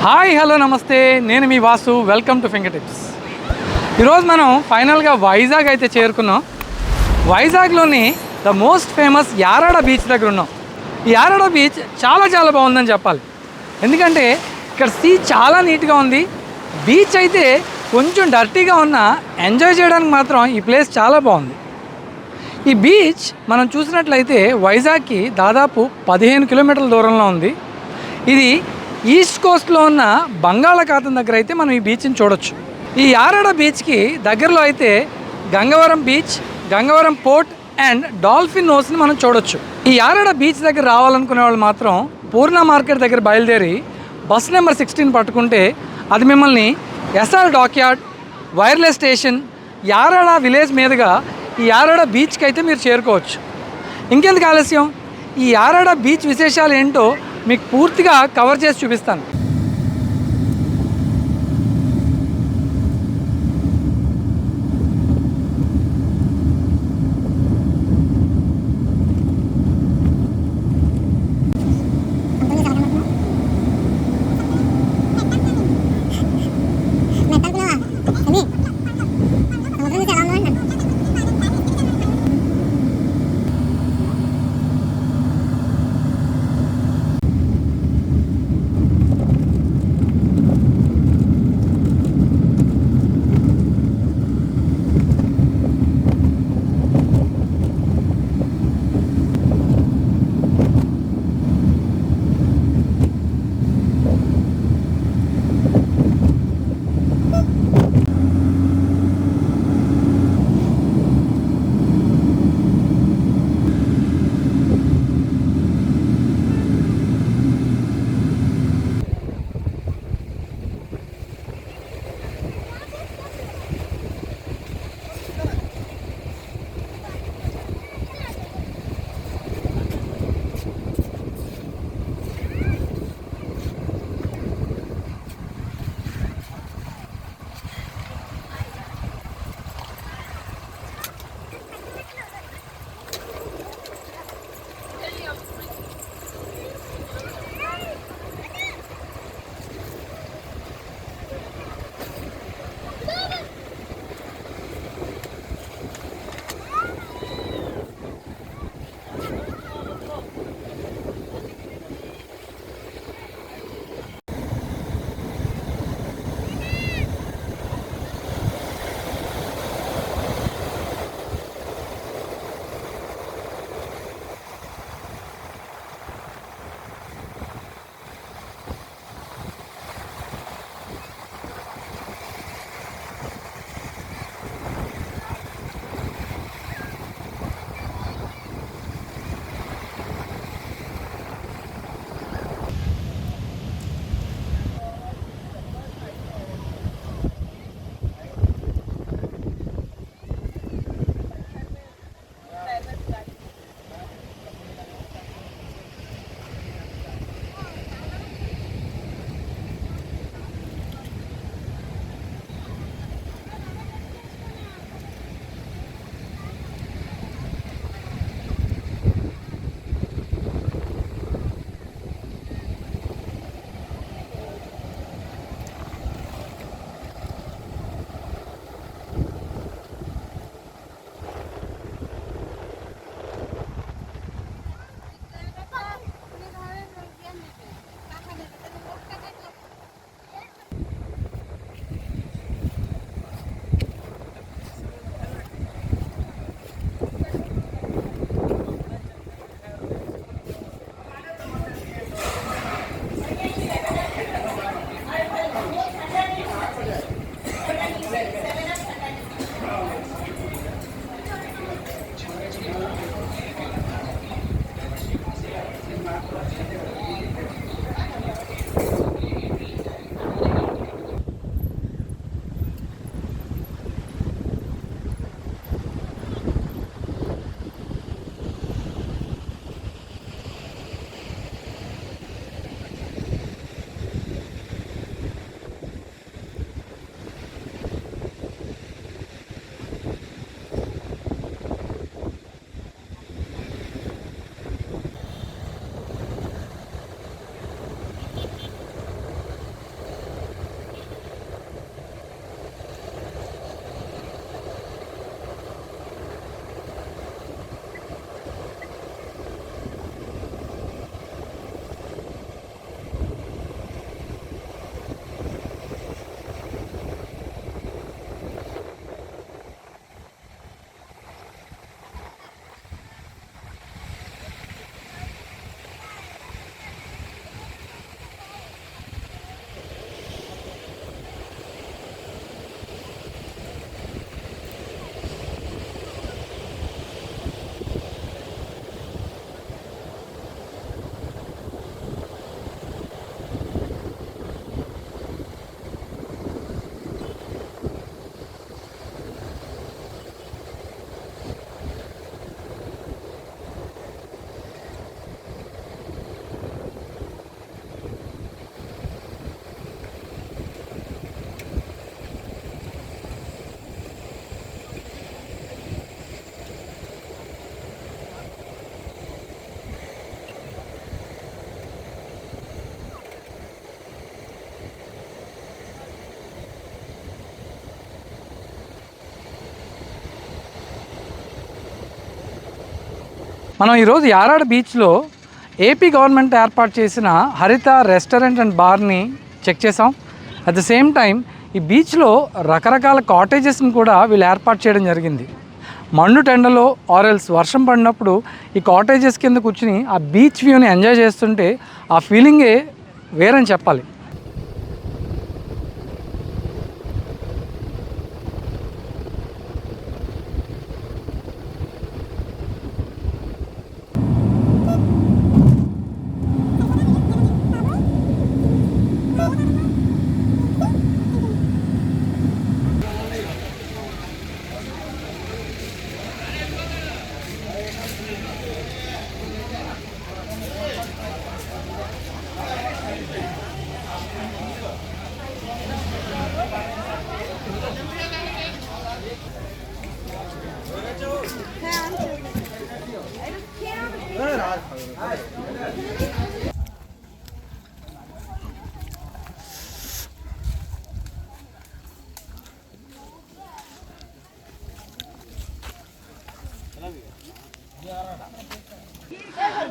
Hi hello namaste, నేను మీ Vasu. Welcome to finger tips. ఈరోజు మనం ఫైనల్గా వైజాగ్ అయితే చేరుకున్నాం. వైజాగ్లోని the most famous Yarada beach దగ్గర ఉన్నాం. ఈ యారాడ బీచ్ చాలా బాగుందని చెప్పాలి. ఎందుకంటే ఇక్కడ సీ చాలా నీట్గా ఉంది. బీచ్ అయితే కొంచెం డర్టీగా ఉన్నా ఎంజాయ్ చేయడానికి మాత్రం ఈ ప్లేస్ చాలా బాగుంది. ఈ బీచ్ మనం చూసినట్లయితే వైజాగ్కి దాదాపు 15 కిలోమీటర్ల దూరంలో ఉంది. ఇది ఈస్ట్ కోస్ట్లో ఉన్న బంగాళాఖాతం దగ్గర అయితే మనం ఈ బీచ్ని చూడొచ్చు. ఈ యారాడ బీచ్కి దగ్గరలో అయితే Gangavaram beach, Gangavaram port and dolphin నోస్ని మనం చూడొచ్చు. ఈ యారాడ బీచ్ దగ్గర రావాలనుకునే వాళ్ళు మాత్రం పూర్ణ మార్కెట్ దగ్గర బయలుదేరి బస్ నెంబర్ 16 పట్టుకుంటే అది మిమ్మల్ని SR dockyard, wireless station, Yarada village మీదుగా ఈ యారాడ బీచ్కి అయితే మీరు చేరుకోవచ్చు. ఇంకెందుకు ఆలస్యం, ఈ యారాడ బీచ్ విశేషాలు ఏంటో మీకు పూర్తిగా కవర్ చేసి చూపిస్తాను. మనం ఈరోజు యారాడ బీచ్లో ఏపీ గవర్నమెంట్ ఏర్పాటు చేసిన హరిత రెస్టారెంట్ అండ్ బార్ని చెక్ చేసాం. అట్ ద సేమ్ టైం ఈ బీచ్లో రకరకాల కాటేజెస్ని కూడా వీళ్ళు ఏర్పాటు చేయడం జరిగింది. మండు టెండలో ఆరెల్స్ వర్షం పడినప్పుడు ఈ కాటేజెస్ కింద కూర్చుని ఆ బీచ్ వ్యూని ఎంజాయ్ చేస్తుంటే ఆ ఫీలింగే వేరని చెప్పాలి.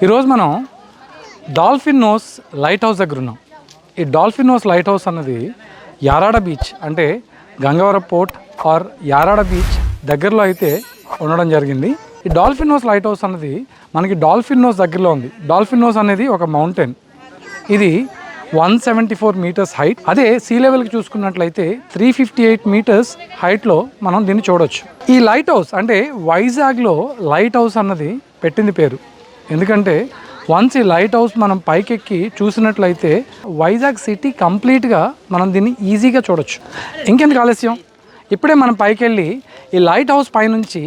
ఈరోజు మనం డాల్ఫిన్ నోస్ లైట్ హౌస్ దగ్గర ఉన్నాం. ఈ డాల్ఫిన్ నోస్ లైట్ హౌస్ అన్నది యారాడ బీచ్ అంటే Gangavaram port or Yarada beach దగ్గరలో అయితే ఉండడం జరిగింది. ఈ డాల్ఫిన్ నోస్ లైట్ హౌస్ అన్నది మనకి డాల్ఫిన్ నోస్ దగ్గరలో ఉంది. డాల్ఫిన్ నోస్ అనేది ఒక మౌంటైన్. ఇది 174 మీటర్స్ హైట్. అదే సీ లెవెల్కి చూసుకున్నట్లయితే 358 మీటర్స్ హైట్లో మనం దీన్ని చూడవచ్చు. ఈ లైట్ హౌస్ అంటే వైజాగ్లో లైట్ హౌస్ అన్నది పెట్టింది పేరు. ఎందుకంటే వన్స్ ఈ లైట్ హౌస్ మనం పైకెక్కి చూసినట్లయితే వైజాగ్ సిటీ కంప్లీట్గా మనం దీన్ని ఈజీగా చూడొచ్చు. ఇంకెందుకు ఆలస్యం, ఇప్పుడే మనం పైకి వెళ్ళి ఈ లైట్ హౌస్ పైనుంచి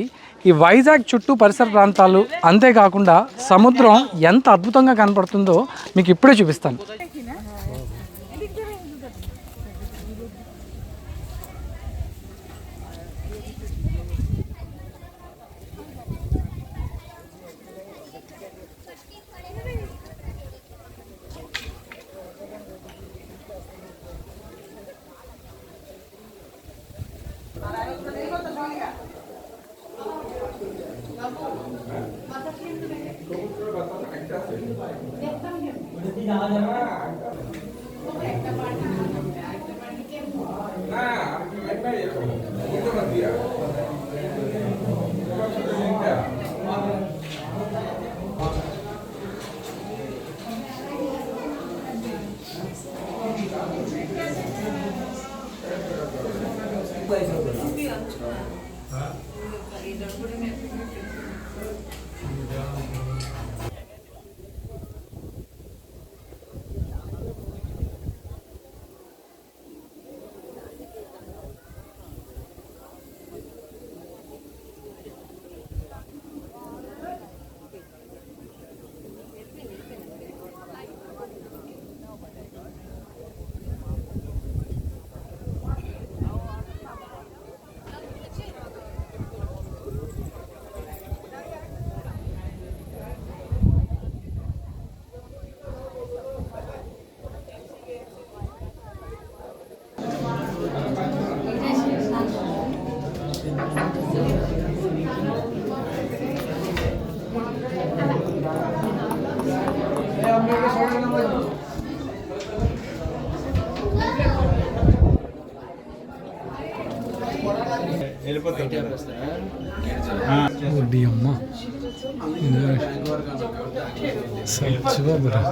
ఈ వైజాగ్ చుట్టూ పరిసర ప్రాంతాలు, అంతేకాకుండా సముద్రం ఎంత అద్భుతంగా కనపడుతుందో మీకు ఇప్పుడే చూపిస్తాను. అమ్మ సచ్చిబాబురా.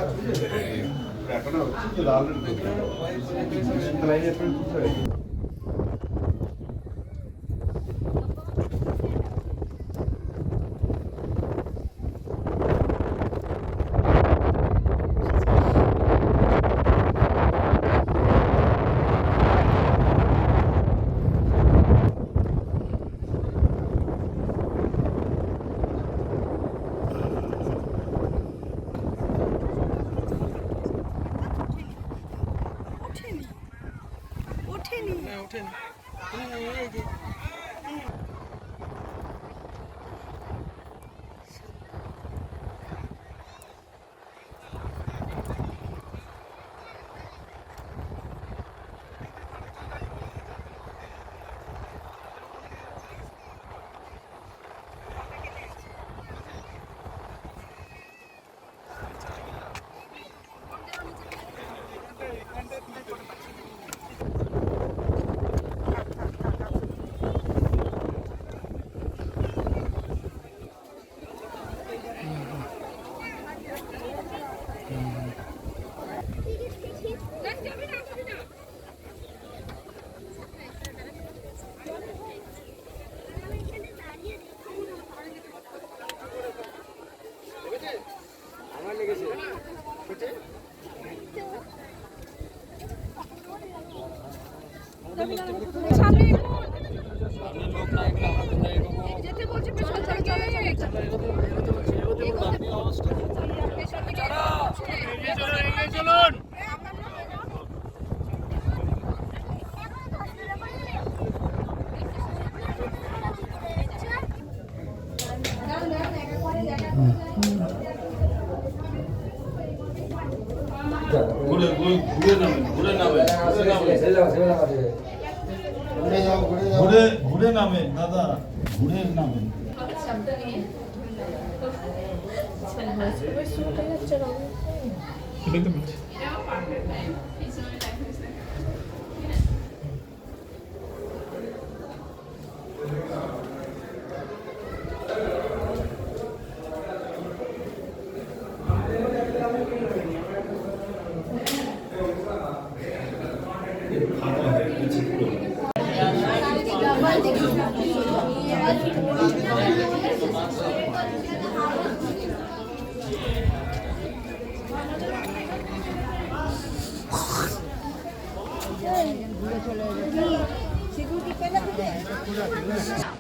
घुड़े नामे दादा घुड़े नामे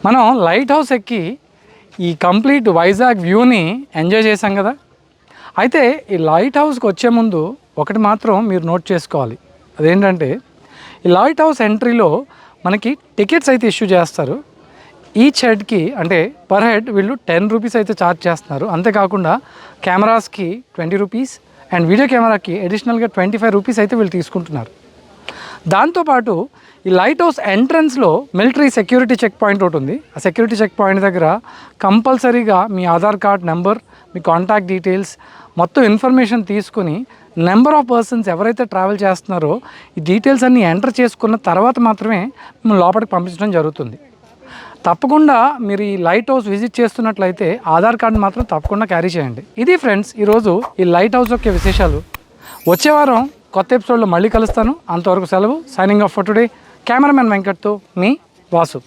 మనం లైట్ హౌస్ ఎక్కి ఈ కంప్లీట్ వైజాగ్ వ్యూని ఎంజాయ్ చేసాం కదా. అయితే ఈ లైట్ హౌస్కి వచ్చే ముందు ఒకటి మాత్రం మీరు నోట్ చేసుకోవాలి. అదేంటంటే ఈ లైట్ హౌస్ ఎంట్రీలో మనకి టికెట్స్ అయితే ఇష్యూ చేస్తారు. ఈచ్ హెడ్కి అంటే పర్ హెడ్ వీళ్ళు 10 రూపీస్ అయితే ఛార్జ్ చేస్తున్నారు. అంతేకాకుండా కెమెరాస్కి 20 రూపీస్ అండ్ వీడియో కెమెరాకి అడిషనల్గా 25 రూపీస్ అయితే వీళ్ళు తీసుకుంటున్నారు. దాంతోపాటు ఈ లైట్ హౌస్ ఎంట్రన్స్లో మిలిటరీ సెక్యూరిటీ చెక్ పాయింట్ ఒకటి ఉంది. ఆ సెక్యూరిటీ చెక్ పాయింట్ దగ్గర కంపల్సరీగా మీ ఆధార్ కార్డ్ నెంబర్, మీ కాంటాక్ట్ డీటెయిల్స్ మొత్తం ఇన్ఫర్మేషన్ తీసుకుని నెంబర్ ఆఫ్ పర్సన్స్ ఎవరైతే ట్రావెల్ చేస్తున్నారో ఈ డీటెయిల్స్ అన్నీ ఎంటర్ చేసుకున్న తర్వాత మాత్రమే మిమ్మల్ని లోపలికి పంపించడం జరుగుతుంది. తప్పకుండా మీరు ఈ లైట్ హౌస్ విజిట్ చేస్తున్నట్లయితే ఆధార్ కార్డు మాత్రం తప్పకుండా క్యారీ చేయండి. ఇది ఫ్రెండ్స్ ఈరోజు ఈ లైట్ హౌస్ యొక్క విశేషాలు. వచ్చే వారం కొత్త ఎపిసోడ్లో మళ్ళీ కలుస్తాను. అంతవరకు సెలవు. Signing off for today. Cameraman వెంకట్తో మీ వాసు.